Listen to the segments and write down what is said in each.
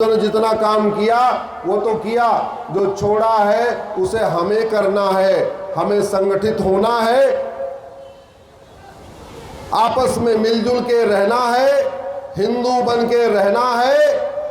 ने जितना काम किया वो तो किया, जो छोड़ा है उसे हमें करना है। हमें संगठित होना है, आपस में मिलजुल के रहना है, हिंदू बन के रहना है,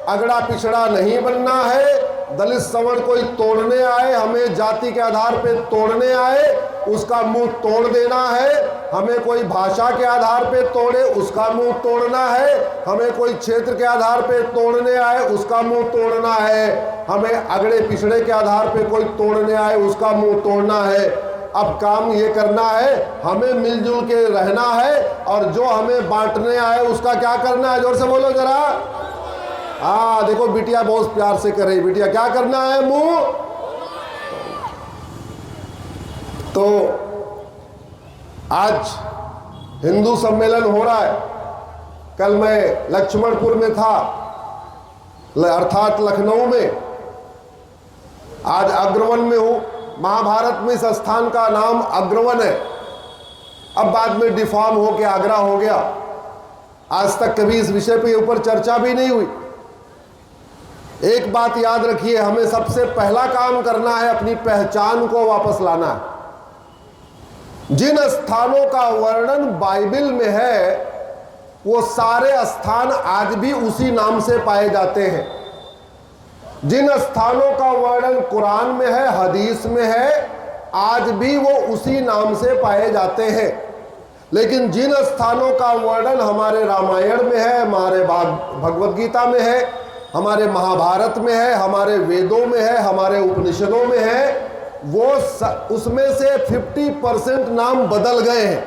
अगड़ा पिछड़ा नहीं बनना है। दलित सवर्ण कोई तोड़ने आए, हमें जाति के आधार पे तोड़ने आए, उसका मुंह तोड़ देना है। हमें कोई भाषा के आधार पे तोड़े, उसका मुंह तोड़ना है। हमें कोई क्षेत्र के आधार पे तोड़ने आए, उसका मुंह तोड़ना है। हमें अगड़े पिछड़े के आधार पे कोई तोड़ने आए, उसका मुंह तोड़ना है। अब काम ये करना है, हमें मिलजुल के रहना है, और जो हमें बांटने आए उसका क्या करना है? जोर से बोलो जरा। हाँ देखो, बिटिया बहुत प्यार से कर रही। बिटिया क्या करना है? मुंह। तो आज हिंदू सम्मेलन हो रहा है। कल मैं लक्ष्मणपुर में था, अर्थात लखनऊ में। आज अग्रवन में हूं। महाभारत में इस स्थान का नाम अग्रवन है। अब बाद में डिफॉर्म होके आगरा हो गया। आज तक कभी इस विषय पे ऊपर चर्चा भी नहीं हुई। एक बात याद रखिए, हमें सबसे पहला काम करना है, अपनी पहचान को वापस लाना है। जिन स्थानों का वर्णन बाइबल में है, वो सारे स्थान आज भी उसी नाम से पाए जाते हैं। जिन स्थानों का वर्णन कुरान में है, हदीस में है, आज भी वो उसी नाम से पाए जाते हैं। लेकिन जिन स्थानों का वर्णन हमारे रामायण में है, हमारे भगवद गीता में है, हमारे महाभारत में है, हमारे वेदों में है, हमारे उपनिषदों में है, वो उसमें से 50% नाम बदल गए हैं।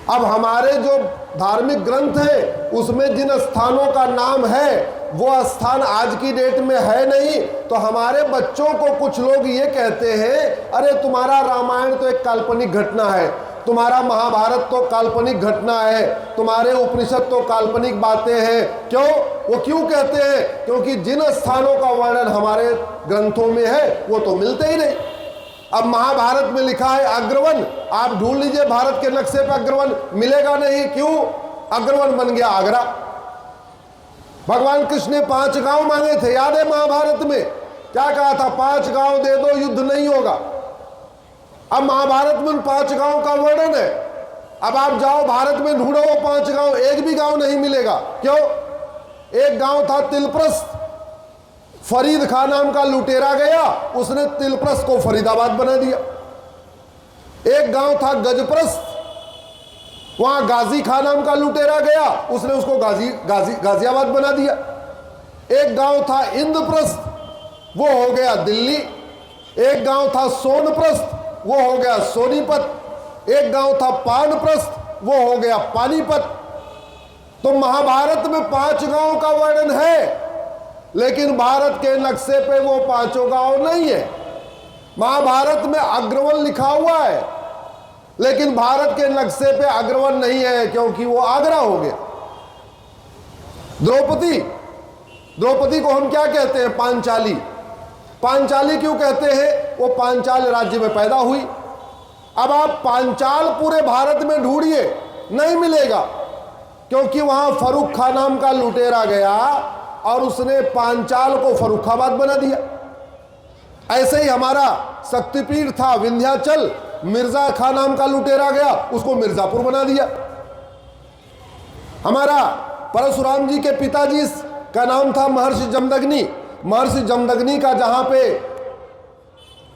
अब हमारे जो धार्मिक ग्रंथ है, उसमें जिन स्थानों का नाम है, वो स्थान आज की डेट में है नहीं। तो हमारे बच्चों को कुछ लोग ये कहते हैं, अरे तुम्हारा रामायण तो एक काल्पनिक घटना है, तुम्हारा महाभारत तो काल्पनिक घटना है, तुम्हारे उपनिषद तो काल्पनिक बातें हैं। क्यों? वो क्यों कहते हैं? क्योंकि जिन स्थानों का वर्णन हमारे ग्रंथों में है, वो तो मिलते ही नहीं। अब महाभारत में लिखा है अग्रवन, आप ढूंढ लीजिए भारत के नक्शे पे, अग्रवन मिलेगा नहीं। क्यों? अग्रवन बन गया आगरा। भगवान कृष्ण ने 5 गांव मांगे थे, याद है महाभारत में? क्या कहा था? 5 गांव दे दो, युद्ध नहीं होगा। अब महाभारत में 5 गांव का वर्णन है। अब आप जाओ भारत में ढूंढो वो 5 गांव, एक भी गांव नहीं मिलेगा। क्यों? एक गांव था तिलप्रस्थ, फरीद खान नाम का लुटेरा गया, उसने तिलप्रस्थ को फरीदाबाद बना दिया। एक गांव था गजप्रस्थ, वहां गाजी खान नाम का लुटेरा गया, उसने उसको गाजियाबाद बना दिया। एक गांव था इंद्रप्रस्थ, वो हो गया दिल्ली। एक गांव था सोनप्रस्थ, वो हो गया सोनीपत। एक गांव था पानप्रस्थ, वो हो गया पानीपत। तो महाभारत में 5 गांव का वर्णन है, लेकिन भारत के नक्शे पे वो 5 गांव नहीं है। महाभारत में अग्रवन लिखा हुआ है, लेकिन भारत के नक्शे पे अग्रवन नहीं है, क्योंकि वो आगरा हो गया। द्रौपदी को हम क्या कहते हैं? पांचाली। पांचाली क्यों कहते हैं? वो पांचाल राज्य में पैदा हुई। अब आप पांचाल पूरे भारत में ढूंढिए, नहीं मिलेगा, क्योंकि वहां फर्रुख खान नाम का लुटेरा गया और उसने पांचाल को फर्रुखाबाद बना दिया। ऐसे ही हमारा शक्तिपीठ था विंध्याचल, मिर्जा खान नाम का लुटेरा गया, उसको मिर्जापुर बना दिया। हमारा परशुराम जी के पिताजी का नाम था महर्षि जमदग्नि। महर्षि जमदग्नि का जहां पे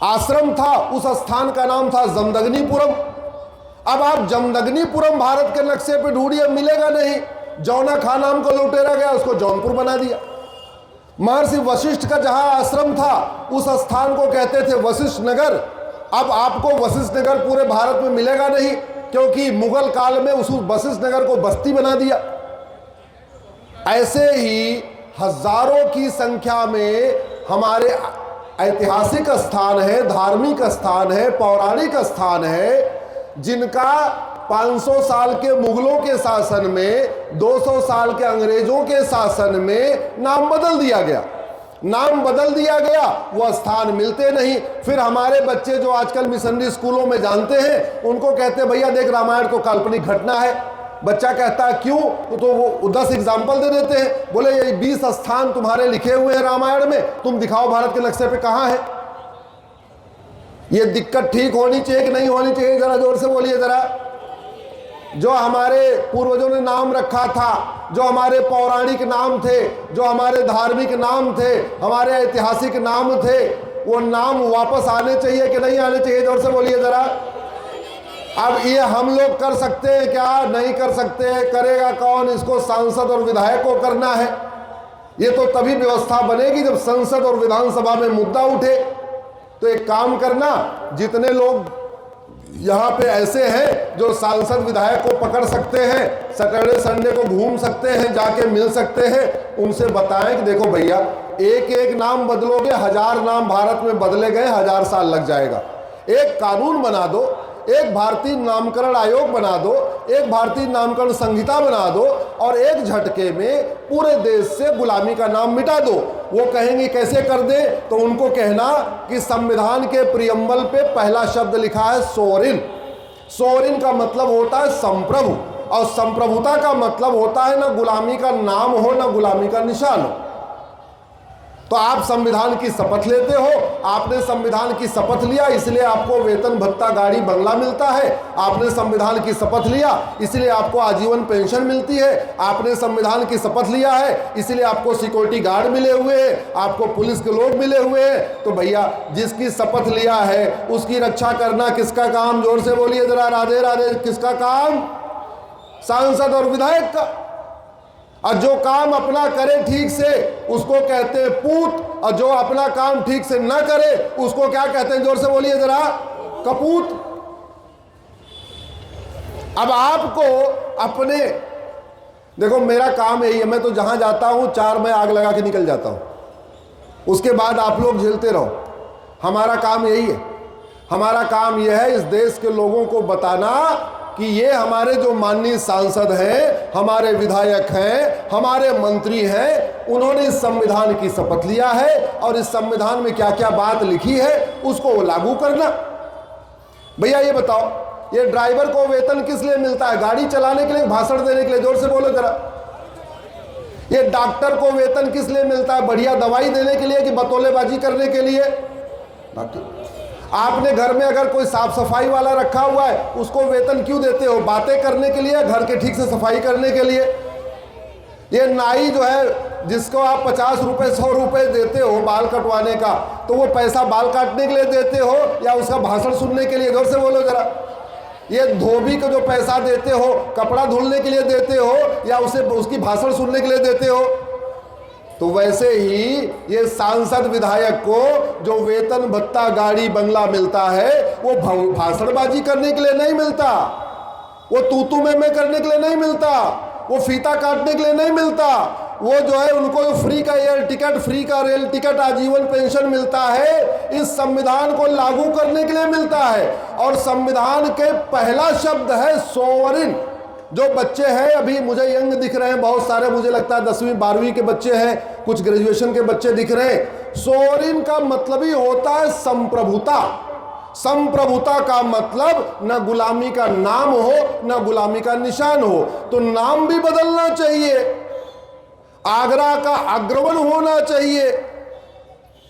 आश्रम था, उस स्थान का नाम था जमदग्निपुरम। अब आप जमदग्निपुरम भारत के नक्शे पे ढूंढिए, मिलेगा नहीं। जौना खान नाम को लुटेरा गया, उसको जौनपुर बना दिया। महर्षि वशिष्ठ का जहां आश्रम था, उस स्थान को कहते थे वशिष्ठ नगर। अब आपको वशिष्ठ नगर पूरे भारत में मिलेगा नहीं, क्योंकि मुगल काल में उस वशिष्ठ नगर को बस्ती बना दिया। ऐसे ही हजारों की संख्या में हमारे ऐतिहासिक स्थान है, धार्मिक स्थान है, पौराणिक स्थान है, जिनका 500 साल के मुगलों के शासन में, 200 साल के अंग्रेजों के शासन में नाम बदल दिया गया। नाम बदल दिया गया, वो स्थान मिलते नहीं। फिर हमारे बच्चे जो आजकल मिशनरी स्कूलों में जानते हैं, उनको कहते हैं भैया देख, रामायण तो काल्पनिक घटना है। बच्चा कहता है क्यों, तो वो 10 एग्जाम्पल दे देते हैं, बोले ये 20 स्थान तुम्हारे लिखे हुए हैं रामायण में, तुम दिखाओ भारत के नक्शे पे कहाँ है। ये दिक्कत ठीक होनी चाहिए कि नहीं होनी चाहिए, जरा जोर से बोलिए जरा। जो हमारे पूर्वजों ने नाम रखा था, जो हमारे पौराणिक नाम थे, जो हमारे धार्मिक नाम थे, हमारे ऐतिहासिक नाम थे, वो नाम वापस आने चाहिए कि नहीं आने चाहिए, जोर से बोलिए जरा। अब ये हम लोग कर सकते हैं क्या? नहीं कर सकते। करेगा कौन? इसको सांसद और विधायक को करना है। ये तो तभी व्यवस्था बनेगी जब संसद और विधानसभा में मुद्दा उठे। तो एक काम करना, जितने लोग यहाँ पे ऐसे हैं जो सांसद विधायक को पकड़ सकते हैं, सैटरडे संडे को घूम सकते हैं, जाके मिल सकते हैं, उनसे बताएं कि देखो भैया, एक एक नाम बदलोगे, 1000 नाम भारत में बदले गए, 1000 साल लग जाएगा। एक कानून बना दो, एक भारतीय नामकरण आयोग बना दो, एक भारतीय नामकरण संहिता बना दो, और एक झटके में पूरे देश से गुलामी का नाम मिटा दो। वो कहेंगे कैसे कर दे, तो उनको कहना कि संविधान के प्रियम्बल पे पहला शब्द लिखा है सोवरिन। सोवरिन का मतलब होता है संप्रभु, और संप्रभुता का मतलब होता है ना गुलामी का नाम हो, ना गुलामी का निशान हो। तो आप संविधान की शपथ लेते हो, आपने संविधान की शपथ लिया इसलिए आपको वेतन भत्ता गाड़ी बंगला मिलता है, आपने संविधान की शपथ लिया इसलिए आपको आजीवन पेंशन मिलती है, आपने संविधान की शपथ लिया है इसलिए आपको सिक्योरिटी गार्ड मिले हुए हैं, आपको पुलिस के लोग मिले हुए हैं। तो भैया जिसकी शपथ लिया है उसकी रक्षा करना किसका काम? जोर से बोलिए जरा, राधे राधे। किसका काम? सांसद और विधायक का। और जो काम अपना करे ठीक से उसको कहते हैं पूत, और जो अपना काम ठीक से ना करे उसको क्या कहते हैं? जोर से बोलिए जरा, कपूत। अब आपको अपने, देखो मेरा काम यही है, मैं तो जहां जाता हूं 4 में आग लगा के निकल जाता हूं, उसके बाद आप लोग झेलते रहो। हमारा काम यही है। हमारा काम यह है इस देश के लोगों को बताना कि ये हमारे जो माननीय सांसद हैं, हमारे विधायक हैं, हमारे मंत्री हैं, उन्होंने इस संविधान की शपथ लिया है और इस संविधान में क्या क्या बात लिखी है उसको वो लागू करना। भैया ये बताओ, ये ड्राइवर को वेतन किस लिए मिलता है? गाड़ी चलाने के लिए, भाषण देने के लिए? जोर से बोलो जरा। ये डॉक्टर को वेतन किस लिए मिलता है? बढ़िया दवाई देने के लिए कि बतौलेबाजी करने के लिए? डॉक्टर, आपने घर में अगर कोई साफ सफाई वाला रखा हुआ है उसको वेतन क्यों देते हो? बातें करने के लिए, घर के ठीक से सफाई करने के लिए? ये नाई जो है जिसको आप 50 रुपए 100 रुपए देते हो बाल कटवाने का, तो वो पैसा बाल काटने के लिए देते हो या उसका भाषण सुनने के लिए? जोर से बोलो जरा। ये धोबी को जो पैसा देते हो कपड़ा धुलने के लिए देते हो या उसे उसकी भाषण सुनने के लिए देते हो? तो वैसे ही ये सांसद विधायक को जो वेतन भत्ता गाड़ी बंगला मिलता है वो भाषणबाजी करने के लिए नहीं मिलता, वो तूतू में करने के लिए नहीं मिलता, वो फीता काटने के लिए नहीं मिलता। वो जो है उनको फ्री का एयर टिकट, फ्री का रेल टिकट, आजीवन पेंशन मिलता है इस संविधान को लागू करने के लिए मिलता है। और संविधान के पहला शब्द है सोवरिन। जो बच्चे हैं, अभी मुझे यंग दिख रहे हैं बहुत सारे, मुझे लगता है 10वीं 12वीं के बच्चे हैं, कुछ ग्रेजुएशन के बच्चे दिख रहे हैं। सोवरिन का मतलब ही होता है संप्रभुता। संप्रभुता का मतलब न गुलामी का नाम हो न गुलामी का निशान हो। तो नाम भी बदलना चाहिए, आगरा का अग्रवन होना चाहिए।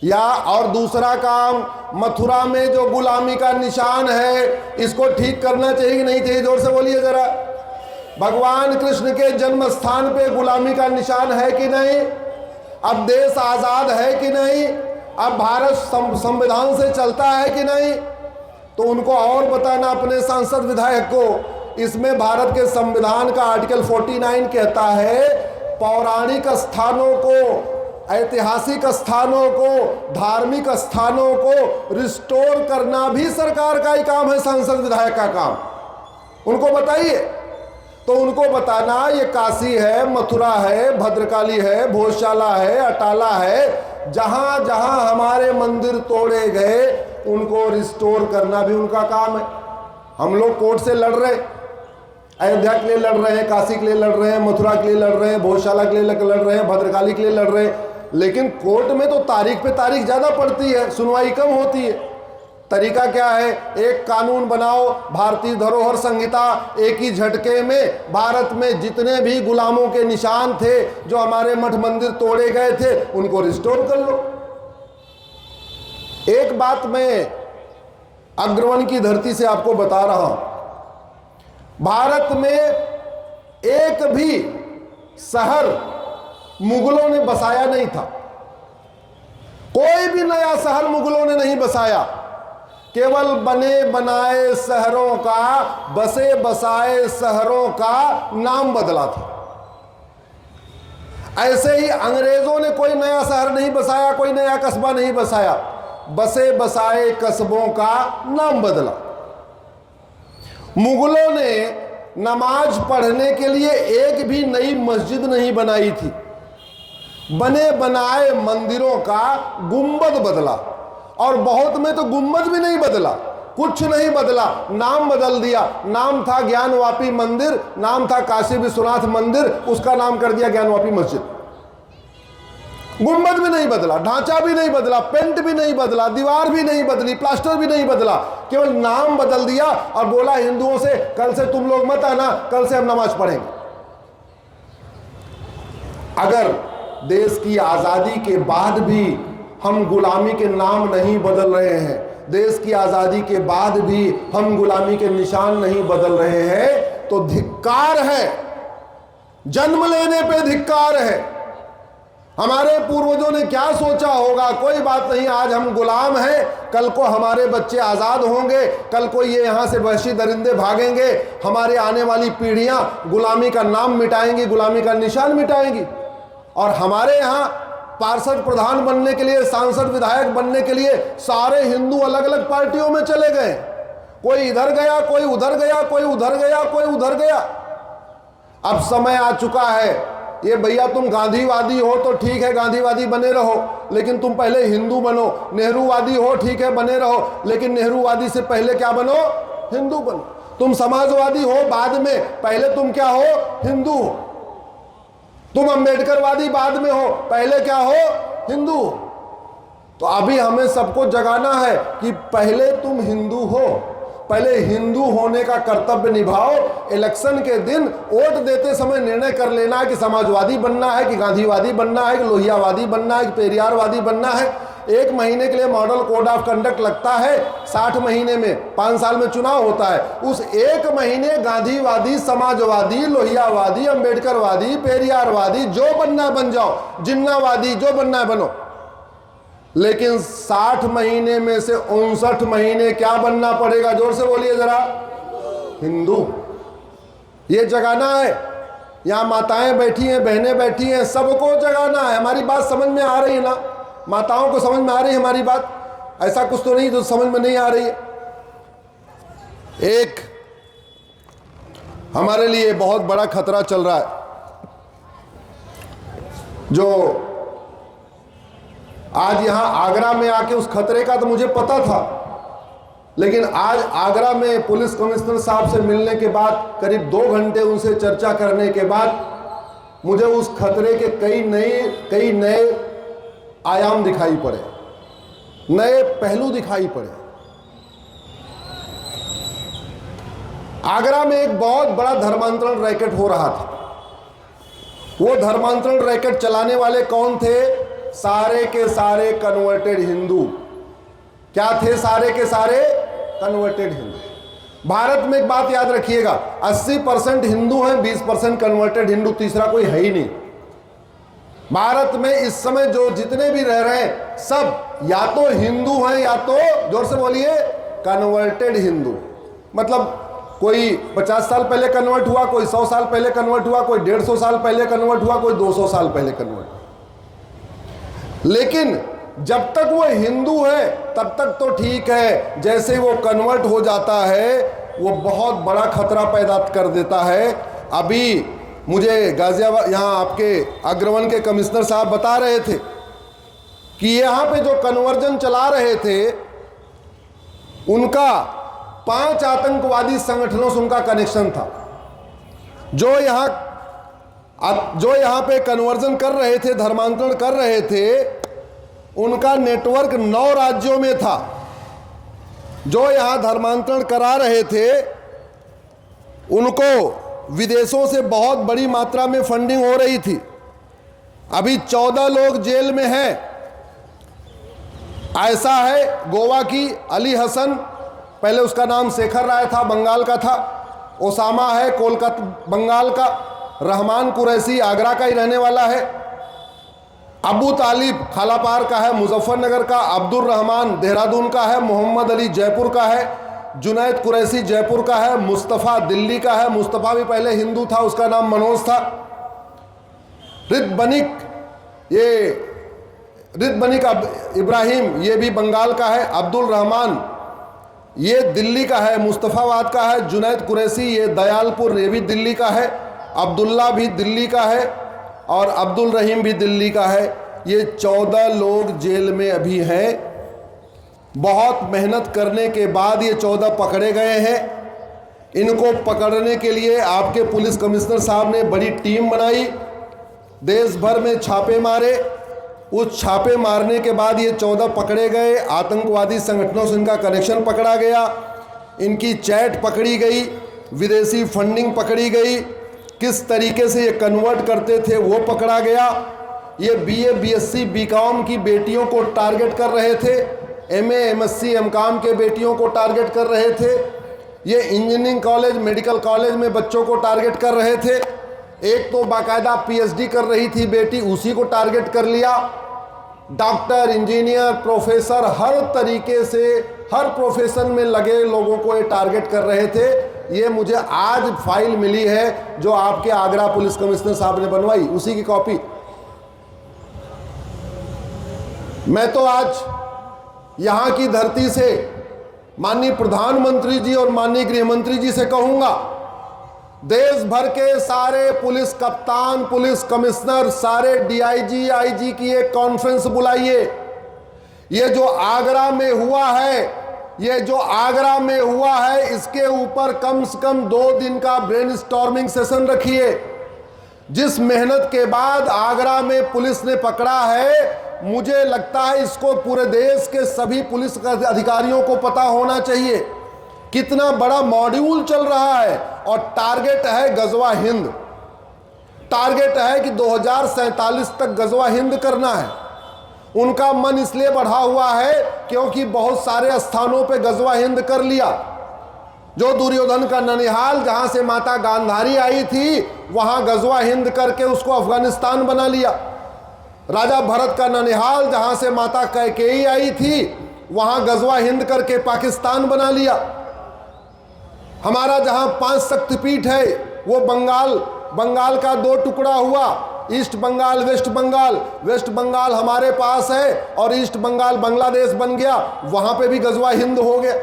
या और दूसरा काम, मथुरा में जो गुलामी का निशान है इसको ठीक करना चाहिए कि नहीं चाहिए? जोर से बोलिए जरा। भगवान कृष्ण के जन्म स्थान पे गुलामी का निशान है कि नहीं? अब देश आजाद है कि नहीं? अब भारत संविधान से चलता है कि नहीं? तो उनको और बताना अपने सांसद विधायक को। इसमें भारत के संविधान का आर्टिकल 49 कहता है पौराणिक स्थानों को, ऐतिहासिक स्थानों को, धार्मिक स्थानों को रिस्टोर करना भी सरकार का ही काम है, सांसद विधायक का काम। उनको बताइए। तो उनको बताना ये काशी है, मथुरा है, भद्रकाली है, भोजशाला है, अटाला है, जहां जहां हमारे मंदिर तोड़े गए उनको रिस्टोर करना भी उनका काम है। हम लोग कोर्ट से लड़ रहे, अयोध्या के लिए लड़ रहे हैं, काशी के लिए लड़ रहे हैं, मथुरा के लिए लड़ रहे हैं, भोजशाला के लिए लड़ रहे हैं, भद्रकाली के लिए लड़ रहे हैं, लेकिन कोर्ट में तो तारीख पे तारीख ज़्यादा पड़ती है, सुनवाई कम होती है। तरीका क्या है? एक कानून बनाओ, भारतीय धरोहर संहिता, एक ही झटके में भारत में जितने भी गुलामों के निशान थे, जो हमारे मठ मंदिर तोड़े गए थे, उनको रिस्टोर कर लो। एक बात मैं अग्रवन की धरती से आपको बता रहा हूं, भारत में एक भी शहर मुगलों ने बसाया नहीं था। कोई भी नया शहर मुगलों ने नहीं बसाया। केवल बने बनाए शहरों का, बसे बसाए शहरों का नाम बदला था। ऐसे ही अंग्रेजों ने कोई नया शहर नहीं बसाया, कोई नया कस्बा नहीं बसाया, बसे बसाए कस्बों का नाम बदला। मुगलों ने नमाज पढ़ने के लिए एक भी नई मस्जिद नहीं बनाई थी। बने बनाए मंदिरों का गुंबद बदला, और बहुत में तो गुंबद भी नहीं बदला, कुछ नहीं बदला, नाम बदल दिया। नाम था ज्ञानवापी मंदिर, नाम था काशी विश्वनाथ मंदिर, उसका नाम कर दिया ज्ञानवापी मस्जिद। गुंबद भी नहीं बदला, ढांचा भी नहीं बदला, पेंट भी नहीं बदला, दीवार भी नहीं बदली, प्लास्टर भी नहीं बदला, केवल नाम बदल दिया और बोला हिंदुओं से कल से तुम लोग मत आना, कल से हम नमाज पढ़ेंगे। अगर देश की आजादी के बाद भी हम गुलामी के नाम नहीं बदल रहे हैं, देश की आजादी के बाद भी हम गुलामी के निशान नहीं बदल रहे हैं, तो धिक्कार है, जन्म लेने पे धिक्कार है। हमारे पूर्वजों ने क्या सोचा होगा? कोई बात नहीं, आज हम गुलाम हैं, कल को हमारे बच्चे आज़ाद होंगे, कल को ये यहाँ से वहशी दरिंदे भागेंगे, हमारे आने वाली पीढ़ियाँ गुलामी का नाम मिटाएंगी, गुलामी का निशान मिटाएंगी। और हमारे यहाँ पार्षद प्रधान बनने के लिए, सांसद विधायक बनने के लिए सारे हिंदू अलग अलग पार्टियों में चले गए। कोई इधर गया, कोई उधर गया, कोई उधर गया, कोई उधर गया। अब समय आ चुका है, ये भैया तुम गांधीवादी हो तो ठीक है, गांधीवादी बने रहो, लेकिन तुम पहले हिंदू बनो। नेहरूवादी हो ठीक है, बने रहो, लेकिन नेहरूवादी से पहले क्या बनो? हिंदू बनो। तुम समाजवादी हो बाद में, पहले तुम क्या हो? हिंदू हो। तुम अम्बेडकरवादी बाद में हो, पहले क्या हो? हिंदू हो। तो अभी हमें सबको जगाना है कि पहले तुम हिंदू हो, पहले हिंदू होने का कर्तव्य निभाओ। इलेक्शन के दिन वोट देते समय निर्णय कर लेना है कि समाजवादी बनना है, कि गांधीवादी बनना है, कि लोहियावादी बनना है, कि पेरियारवादी बनना है। 1 महीने के लिए मॉडल कोड ऑफ कंडक्ट लगता है, 60 महीने में 5 साल में चुनाव होता है। उस 1 महीने गांधीवादी, समाजवादी, लोहियावादी, अम्बेडकरवादी, पेरियारवादी जो बनना बन जाओ, जिन्नावादी जो बनना बनो, लेकिन 60 महीने में से 59 महीने क्या बनना पड़ेगा? जोर से बोलिए जरा, हिंदू। ये जगाना है। यहाँ माताएं बैठी हैं, बहनें बैठी हैं, सबको जगाना है। हमारी बात समझ में आ रही है ना? माताओं को समझ में आ रही है हमारी बात? ऐसा कुछ तो नहीं जो समझ में नहीं आ रही है। एक हमारे लिए बहुत बड़ा खतरा चल रहा है, जो आज यहां आगरा में आके, उस खतरे का तो मुझे पता था, लेकिन आज आगरा में पुलिस कमिश्नर साहब से मिलने के बाद, करीब 2 घंटे उनसे चर्चा करने के बाद, मुझे उस खतरे के कई नए आयाम दिखाई पड़े, नए पहलू दिखाई पड़े। आगरा में एक बहुत बड़ा धर्मांतरण रैकेट हो रहा था। वो धर्मांतरण रैकेट चलाने वाले कौन थे? सारे के सारे कन्वर्टेड हिंदू। क्या थे? सारे के सारे कन्वर्टेड हिंदू। भारत में एक बात याद रखिएगा, 80% हिंदू हैं, 20% कन्वर्टेड हिंदू, तीसरा कोई है ही नहीं। भारत में इस समय जो जितने भी रह रहे हैं सब या तो हिंदू हैं, या तो, जोर से बोलिए, कन्वर्टेड हिंदू। मतलब कोई 50 साल पहले कन्वर्ट हुआ, कोई 100 साल पहले कन्वर्ट हुआ, कोई 150 साल पहले कन्वर्ट हुआ, कोई 200 साल पहले कन्वर्ट हुआ। लेकिन जब तक वो हिंदू है तब तक तो ठीक है, जैसे वो कन्वर्ट हो जाता है वो बहुत बड़ा खतरा पैदा कर देता है। अभी मुझे गाजियाबाद, यहाँ आपके अग्रवन के कमिश्नर साहब बता रहे थे कि यहाँ पे जो कन्वर्जन चला रहे थे, उनका 5 आतंकवादी संगठनों से उनका कनेक्शन था। जो यहाँ पे कन्वर्जन कर रहे थे, धर्मांतरण कर रहे थे, उनका नेटवर्क 9 राज्यों में था। जो यहाँ धर्मांतरण करा रहे थे उनको विदेशों से बहुत बड़ी मात्रा में फंडिंग हो रही थी। अभी 14 लोग जेल में हैं। ऐसा है गोवा की अली हसन, पहले उसका नाम शेखर राय था, बंगाल का था। ओसामा है कोलकाता बंगाल का। रहमान कुरैशी आगरा का ही रहने वाला है। अबू तालिब खालापार का है, मुजफ्फरनगर का। अब्दुल रहमान देहरादून का है। मोहम्मद अली जयपुर का है। जुनैद कुरैशी जयपुर का है। मुस्तफ़ा दिल्ली का है। मुस्तफ़ा भी पहले हिंदू था, उसका नाम मनोज था। रिद बनिक इब्राहिम ये भी बंगाल का है। अब्दुल रहमान ये दिल्ली का है, मुस्तफ़ाबाद का है। जुनैद कुरैशी ये दयालपुर ये भी दिल्ली का है। अब्दुल्ला भी दिल्ली का है और अब्दुल रहीम भी दिल्ली का है। ये 14 लोग जेल में अभी हैं। बहुत मेहनत करने के बाद ये 14 पकड़े गए हैं। इनको पकड़ने के लिए आपके पुलिस कमिश्नर साहब ने बड़ी टीम बनाई, देश भर में छापे मारे। उस छापे मारने के बाद ये 14 पकड़े गए। आतंकवादी संगठनों से इनका कनेक्शन पकड़ा गया, इनकी चैट पकड़ी गई, विदेशी फंडिंग पकड़ी गई, किस तरीके से ये कन्वर्ट करते थे वो पकड़ा गया। ये BA BSc BCom की बेटियों को टारगेट कर रहे थे, MA MSc MCom के बेटियों को टारगेट कर रहे थे। ये इंजीनियरिंग कॉलेज मेडिकल कॉलेज में बच्चों को टारगेट कर रहे थे। एक तो बाकायदा PhD कर रही थी बेटी, उसी को टारगेट कर लिया। डॉक्टर इंजीनियर प्रोफेसर हर तरीके से हर प्रोफेशन में लगे लोगों को ये टारगेट कर रहे थे। ये मुझे आज फाइल मिली है जो आपके आगरा पुलिस कमिश्नर साहब ने बनवाई, उसी की कॉपी। मैं तो आज यहाँ की धरती से माननीय प्रधानमंत्री जी और माननीय गृह मंत्री जी से कहूँगा, देश भर के सारे पुलिस कप्तान पुलिस कमिश्नर सारे DIG IG की एक कॉन्फ्रेंस बुलाइए। ये जो आगरा में हुआ है इसके ऊपर कम से कम 2 दिन का ब्रेनस्टॉर्मिंग सेशन रखिए। जिस मेहनत के बाद आगरा में पुलिस ने पकड़ा है, मुझे लगता है इसको पूरे देश के सभी पुलिस अधिकारियों को पता होना चाहिए कितना बड़ा मॉड्यूल चल रहा है। और टारगेट है गजवा हिंद, टारगेट है कि 2047 तक गजवा हिंद करना है। उनका मन इसलिए बढ़ा हुआ है क्योंकि बहुत सारे स्थानों पे गजवा हिंद कर लिया। जो दुर्योधन का ननिहाल जहां से माता गांधारी आई थी वहां गजवा हिंद करके उसको अफगानिस्तान बना लिया। राजा भरत का ननिहाल जहां से माता कैकेयी आई थी वहां गजवा हिंद करके पाकिस्तान बना लिया। हमारा जहां 5 शक्तिपीठ है वो बंगाल का 2 टुकड़ा हुआ, ईस्ट बंगाल वेस्ट बंगाल हमारे पास है और ईस्ट बंगाल बांग्लादेश बन गया, वहां पे भी गजवा हिंद हो गया।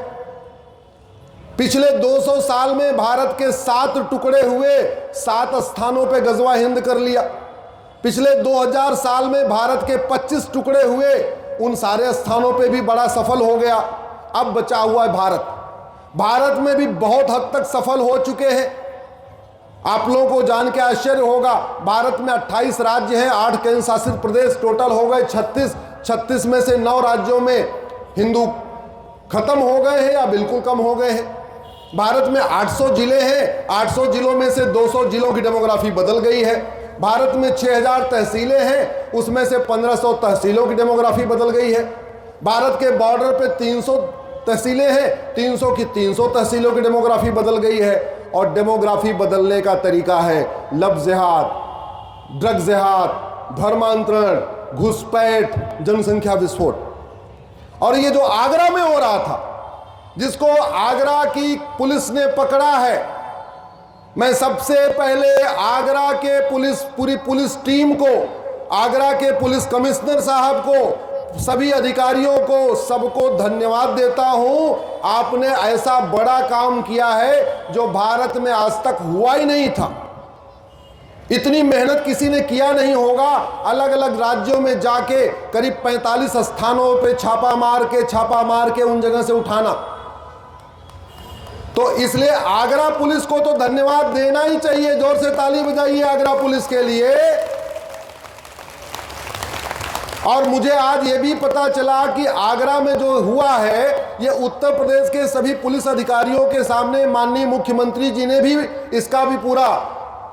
पिछले 200 साल में भारत के 7 टुकड़े हुए, 7 स्थानों पे गजवा हिंद कर लिया। पिछले 2000 साल में भारत के 25 टुकड़े हुए, उन सारे स्थानों पे भी बड़ा सफल हो गया। अब बचा हुआ है भारत में भी बहुत हद तक सफल हो चुके हैं। आप लोगों को जान के आश्चर्य होगा, भारत में 28 राज्य हैं, 8 केंद्र शासित प्रदेश, टोटल हो गए 36 में से 9 राज्यों में हिंदू खत्म हो गए हैं या बिल्कुल कम हो गए हैं। भारत में 800 जिले हैं, 800 जिलों में से 200 जिलों की डेमोग्राफी बदल गई है। भारत में 6000 तहसीलें हैं, उसमें से 1500 तहसीलों की डेमोग्राफी बदल गई है। भारत के बॉर्डर पे 300 तहसीलें हैं, 300 की 300 तहसीलों की डेमोग्राफी बदल गई है। और डेमोग्राफी बदलने का तरीका है लव जिहाद, ड्रग जिहाद, धर्मांतरण, घुसपैठ, जनसंख्या विस्फोट। और ये जो आगरा में हो रहा था, जिसको आगरा की पुलिस ने पकड़ा है, मैं सबसे पहले आगरा के पूरी पुलिस टीम को, आगरा के पुलिस कमिश्नर साहब को, सभी अधिकारियों को, सबको धन्यवाद देता हूं। आपने ऐसा बड़ा काम किया है जो भारत में आज तक हुआ ही नहीं था। इतनी मेहनत किसी ने किया नहीं होगा। अलग अलग राज्यों में जाके करीब 45 स्थानों पे छापा मार के उन जगह से उठाना। तो इसलिए आगरा पुलिस को तो धन्यवाद देना ही चाहिए। जोर से ताली बजाइए आगरा पुलिस के लिए। और मुझे आज ये भी पता चला कि आगरा में जो हुआ है ये उत्तर प्रदेश के सभी पुलिस अधिकारियों के सामने माननीय मुख्यमंत्री जी ने भी इसका भी पूरा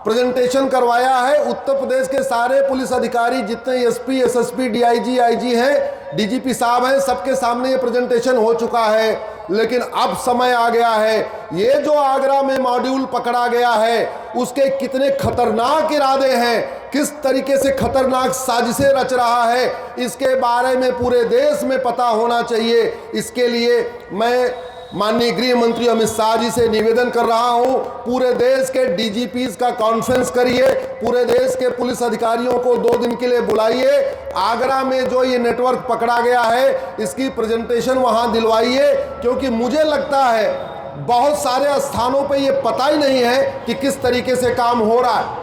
प्रेजेंटेशन करवाया है। उत्तर प्रदेश के सारे पुलिस अधिकारी जितने एसपी, एसएसपी, डीआईजी, आईजी हैं, डीजीपी साहब हैं, सबके सामने ये प्रेजेंटेशन हो चुका है। लेकिन अब समय आ गया है, ये जो आगरा में मॉड्यूल पकड़ा गया है उसके कितने खतरनाक इरादे हैं, किस तरीके से खतरनाक साजिशें रच रहा है, इसके बारे में पूरे देश में पता होना चाहिए। इसके लिए मैं माननीय गृह मंत्री अमित शाह जी से निवेदन कर रहा हूं, पूरे देश के डीजीपीज का कॉन्फ्रेंस करिए, पूरे देश के पुलिस अधिकारियों को 2 दिन के लिए बुलाइए, आगरा में जो ये नेटवर्क पकड़ा गया है इसकी प्रेजेंटेशन वहां दिलवाइए, क्योंकि मुझे लगता है बहुत सारे स्थानों पे ये पता ही नहीं है कि किस तरीके से काम हो रहा है।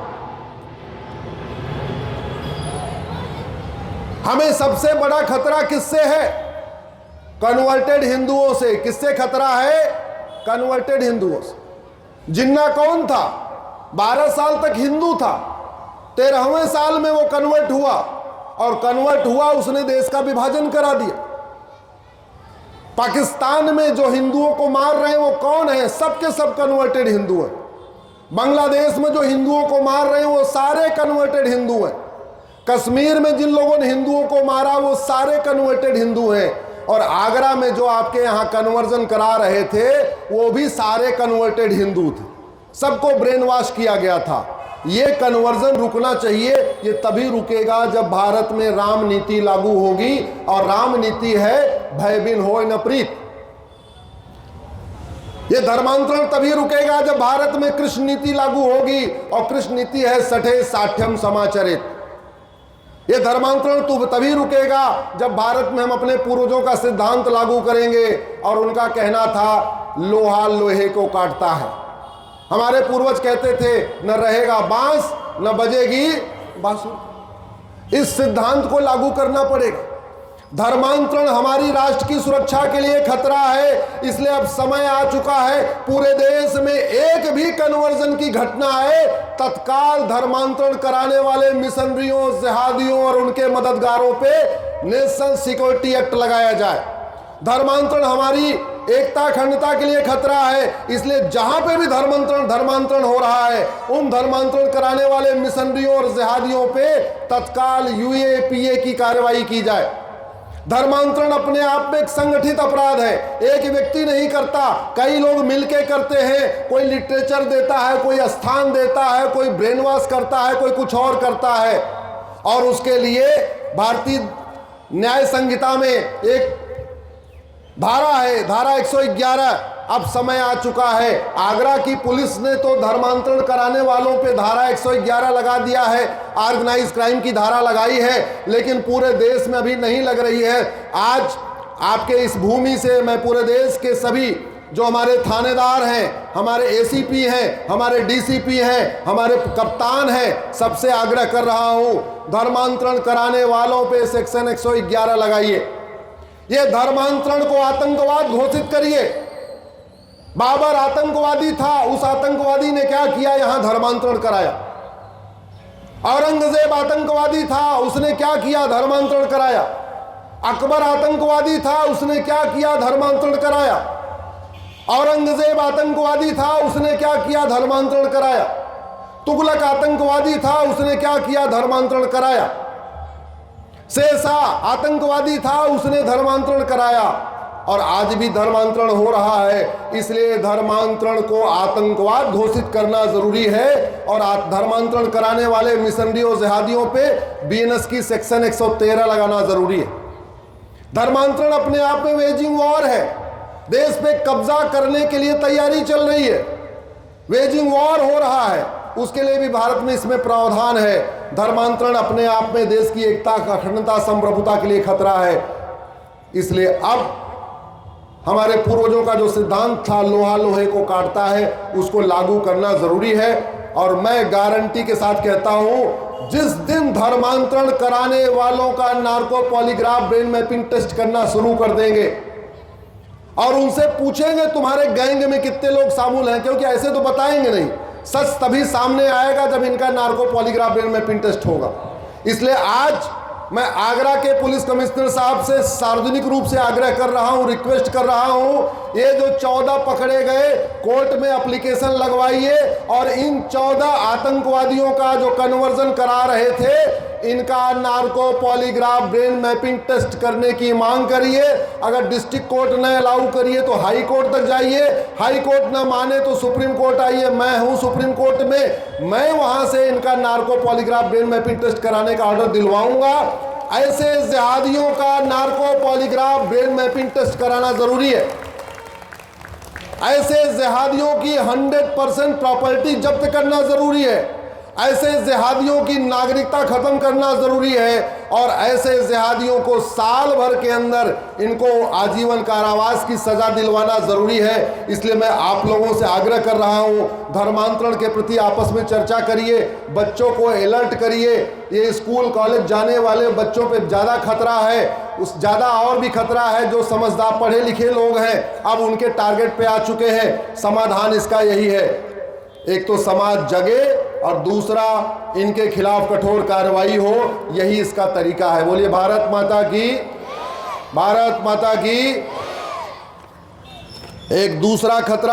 हमें सबसे बड़ा खतरा किससे है? कन्वर्टेड हिंदुओं से। किससे खतरा है? कन्वर्टेड हिंदुओं से। जिन्ना कौन था? 12 साल तक हिंदू था, 13वें साल में वो कन्वर्ट हुआ, और कन्वर्ट हुआ उसने देश का विभाजन करा दिया। पाकिस्तान में जो हिंदुओं को मार रहे हैं वो कौन है? सबके सब कन्वर्टेड हिंदू हैं। बांग्लादेश में जो हिंदुओं को मार रहे हैं वो सारे कन्वर्टेड हिंदू हैं। कश्मीर में जिन लोगों ने हिंदुओं को मारा वो सारे कन्वर्टेड हिंदू हैं। और आगरा में जो आपके यहाँ कन्वर्जन करा रहे थे वो भी सारे कन्वर्टेड हिंदू थे, सबको ब्रेन वॉश किया गया था। ये कन्वर्जन रुकना चाहिए। ये तभी रुकेगा जब भारत में राम नीति लागू होगी, और राम नीति है भय बिन होय न प्रीत। ये धर्मांतरण तभी रुकेगा जब भारत में कृष्ण नीति लागू होगी, और कृष्ण नीति है सठे साठ्यम समाचरित। ये धर्मांतरण तभी रुकेगा जब भारत में हम अपने पूर्वजों का सिद्धांत लागू करेंगे, और उनका कहना था लोहा लोहे को काटता है। हमारे पूर्वज कहते थे न रहेगा बांस न बजेगी बांसुरी। इस सिद्धांत को लागू करना पड़ेगा। धर्मांतरण हमारी राष्ट्र की सुरक्षा के लिए खतरा है, इसलिए अब समय आ चुका है पूरे देश में एक भी कन्वर्जन की घटना आए, तत्काल धर्मांतरण कराने वाले मिशनरियों, जिहादियों और उनके मददगारों पे नेशनल सिक्योरिटी एक्ट लगाया जाए। धर्मांतरण हमारी एकता अखंडता के लिए खतरा है, इसलिए जहां पे भी धर्मांतरण हो रहा है उन धर्मांतरण कराने वाले मिशनरियों और जिहादियों पे तत्काल यूएपीए की कार्रवाई की जाए। धर्मांतरण अपने आप में एक संगठित अपराध है, एक व्यक्ति नहीं करता, कई लोग मिलके करते हैं। कोई लिटरेचर देता है, कोई स्थान देता है, कोई ब्रेन वॉश करता है, कोई कुछ और करता है। और उसके लिए भारतीय न्याय संहिता में एक धारा है, धारा 111। अब समय आ चुका है। आगरा की पुलिस ने तो धर्मांतरण कराने वालों पे धारा 111 लगा दिया है, ऑर्गेनाइज क्राइम की धारा लगाई है, लेकिन पूरे देश में अभी नहीं लग रही है। आज आपके इस भूमि से मैं पूरे देश के सभी जो हमारे थानेदार हैं, हमारे एसीपी हैं, हमारे डीसीपी हैं, हमारे कप्तान हैं, सबसे आग्रह कर रहा हूं, धर्मांतरण कराने वालों पे सेक्शन 111 लगाइए। ये धर्मांतरण को आतंकवाद घोषित करिए। बाबर आतंकवादी था, उस आतंकवादी ने क्या किया? यहां धर्मांतरण कराया। औरंगजेब आतंकवादी था, उसने क्या किया? धर्मांतरण कराया। अकबर आतंकवादी था, उसने क्या किया? धर्मांतरण कराया। औरंगजेब आतंकवादी था, उसने क्या किया? धर्मांतरण कराया। तुगलक आतंकवादी था, उसने क्या किया? धर्मांतरण कराया। शेरशाह आतंकवादी था, उसने धर्मांतरण कराया। और आज भी धर्मांतरण हो रहा है, इसलिए धर्मांतरण को आतंकवाद घोषित करना जरूरी है। और धर्मांतरण कराने वाले मिशनरियों, जिहादियों पे बीएनएस की सेक्शन 113 लगाना जरूरी है। धर्मांतरण अपने आप में वेजिंग वॉर है, देश पे कब्जा करने के लिए तैयारी चल रही है, वेजिंग वॉर हो रहा है। उसके लिए भी भारत में इसमें प्रावधान है। धर्मांतरण अपने आप में देश की एकता, अखंडता, संप्रभुता के लिए खतरा है। इसलिए अब हमारे पूर्वजों का जो सिद्धांत था लोहा लोहे को काटता है, उसको लागू करना जरूरी है। और मैं गारंटी के साथ कहता हूं, जिस दिन धर्मांतरण कराने वालों का narco polygraph brain mapping test करना शुरू कर देंगे और उनसे पूछेंगे तुम्हारे गैंग में कितने लोग शामिल हैं, क्योंकि ऐसे तो बताएंगे नहीं, सच तभी सामने आएगा जब इनका narco polygraph brain mapping test होगा। इसलिए आज मैं आगरा के पुलिस कमिश्नर साहब से सार्वजनिक रूप से आग्रह कर रहा हूं, रिक्वेस्ट कर रहा हूं, ये जो 14 पकड़े गए, कोर्ट में एप्लीकेशन लगवाइए और इन 14 आतंकवादियों का जो कन्वर्जन करा रहे थे, इनका narco polygraph brain mapping test करने की मांग करिए। अगर डिस्ट्रिक्ट कोर्ट न अलाउ करिए तो हाई कोर्ट तक जाइए, हाई कोर्ट न माने तो सुप्रीम कोर्ट आइए। मैं हूं सुप्रीम कोर्ट में, मैं वहां से इनका narco polygraph brain mapping test कराने का ऑर्डर दिलवाऊंगा। ऐसे जिहादियों का narco polygraph brain mapping test कराना जरूरी है। ऐसे जिहादियों की 100% प्रॉपर्टी जब्त करना जरूरी है। ऐसे जिहादियों की नागरिकता खत्म करना जरूरी है और ऐसे जिहादियों को साल भर के अंदर इनको आजीवन कारावास की सजा दिलवाना जरूरी है। इसलिए मैं आप लोगों से आग्रह कर रहा हूं, धर्मांतरण के प्रति आपस में चर्चा करिए, बच्चों को अलर्ट करिए। ये स्कूल कॉलेज जाने वाले बच्चों पे ज़्यादा खतरा है, उस ज़्यादा और भी खतरा है जो समझदार पढ़े लिखे लोग हैं, अब उनके टारगेट पे आ चुके हैं। समाधान इसका यही है, एक तो समाज जगे और दूसरा इनके खिलाफ कठोर कार्रवाई हो, यही इसका तरीका है। बोलिए भारत माता की, भारत माता की। एक दूसरा खतरा